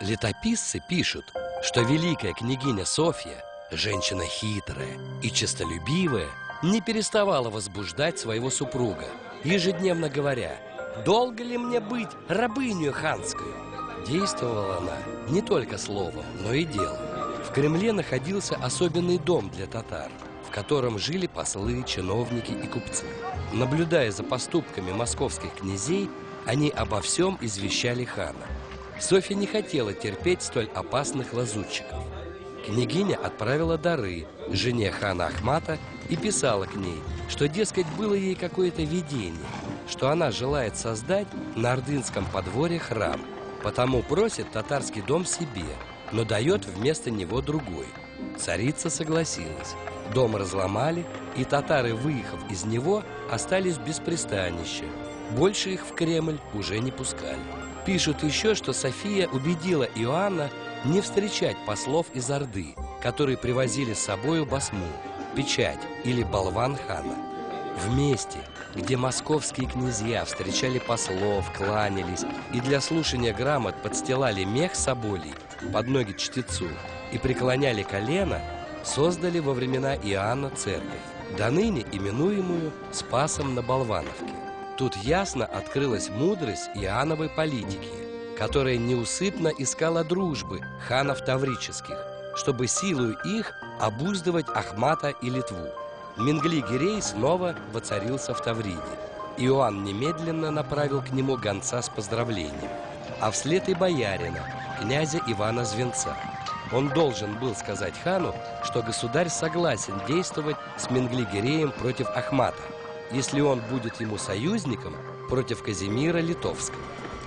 Летописцы пишут, что великая княгиня Софья, женщина хитрая и честолюбивая, не переставала возбуждать своего супруга, ежедневно говоря: «Долго ли мне быть рабынью ханскую?» Действовала она не только словом, но и делом. В Кремле находился особенный дом для татар, в котором жили послы, чиновники и купцы. Наблюдая за поступками московских князей, они обо всем извещали хана. Софья не хотела терпеть столь опасных лазутчиков. Княгиня отправила дары жене хана Ахмата и писала к ней, что, дескать, было ей какое-то видение, что она желает создать на ордынском подворье храм, потому просит татарский дом себе, но дает вместо него другой. Царица согласилась. Дом разломали, и татары, выехав из него, остались без пристанища. Больше их в Кремль уже не пускали. Пишут еще, что София убедила Иоанна не встречать послов из Орды, которые привозили с собою басму, печать или болван хана. В месте, где московские князья встречали послов, кланялись и для слушания грамот подстилали мех соболей под ноги чтецу и преклоняли колено, создали во времена Иоанна церковь, до ныне именуемую Спасом на Болвановке. Тут ясно открылась мудрость Иоанновой политики, которая неусыпно искала дружбы ханов таврических, чтобы силою их обуздывать Ахмата и Литву. Мингли-Гирей снова воцарился в Тавриде. Иоанн немедленно направил к нему гонца с поздравлением, а вслед и боярина, князя Ивана Звенца. Он должен был сказать хану, что государь согласен действовать с Мингли-Гиреем против Ахмата, если он будет ему союзником против Казимира Литовского.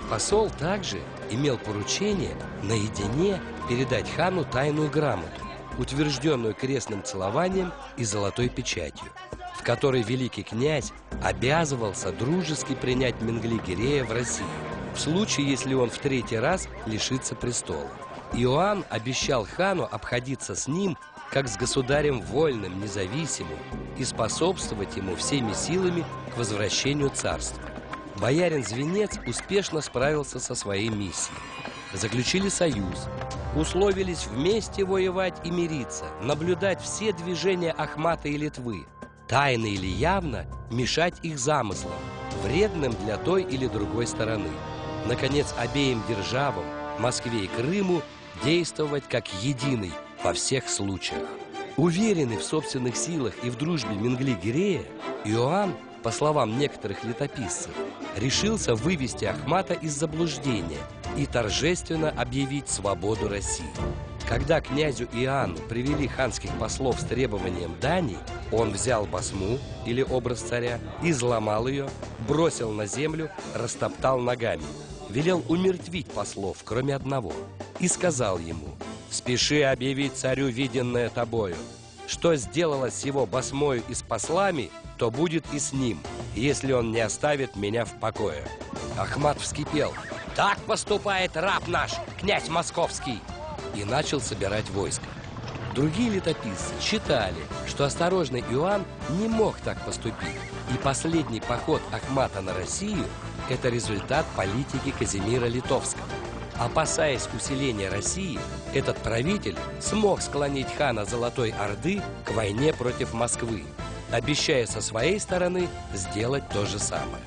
Посол также имел поручение наедине передать хану тайную грамоту, утвержденную крестным целованием и золотой печатью, в которой великий князь обязывался дружески принять Мингли-Гирея в Россию, в случае, если он в третий раз лишится престола. Иоанн обещал хану обходиться с ним как с государем вольным, независимым, и способствовать ему всеми силами к возвращению царства. Боярин Звенец успешно справился со своей миссией. Заключили союз, условились вместе воевать и мириться, наблюдать все движения Ахмата и Литвы, тайно или явно мешать их замыслам, вредным для той или другой стороны. Наконец, обеим державам, Москве и Крыму, действовать как единый во всех случаях. Уверенный в собственных силах и в дружбе Мингли-Гирея, Иоанн, по словам некоторых летописцев, решился вывести Ахмата из заблуждения и торжественно объявить свободу России. Когда князю Иоанну привели ханских послов с требованием дани, он взял басму, или образ царя, изломал ее, бросил на землю, растоптал ногами, велел умертвить послов, кроме одного, и сказал ему: «Спеши объявить царю виденное тобою. Что сделалось с его басмою и с послами, то будет и с ним, если он не оставит меня в покое». Ахмат вскипел: «Так поступает раб наш, князь московский!» и начал собирать войско. Другие летописцы считали, что осторожный Иоанн не мог так поступить, и последний поход Ахмата на Россию – это результат политики Казимира Литовского. Опасаясь усиления России, этот правитель смог склонить хана Золотой Орды к войне против Москвы, обещая со своей стороны сделать то же самое.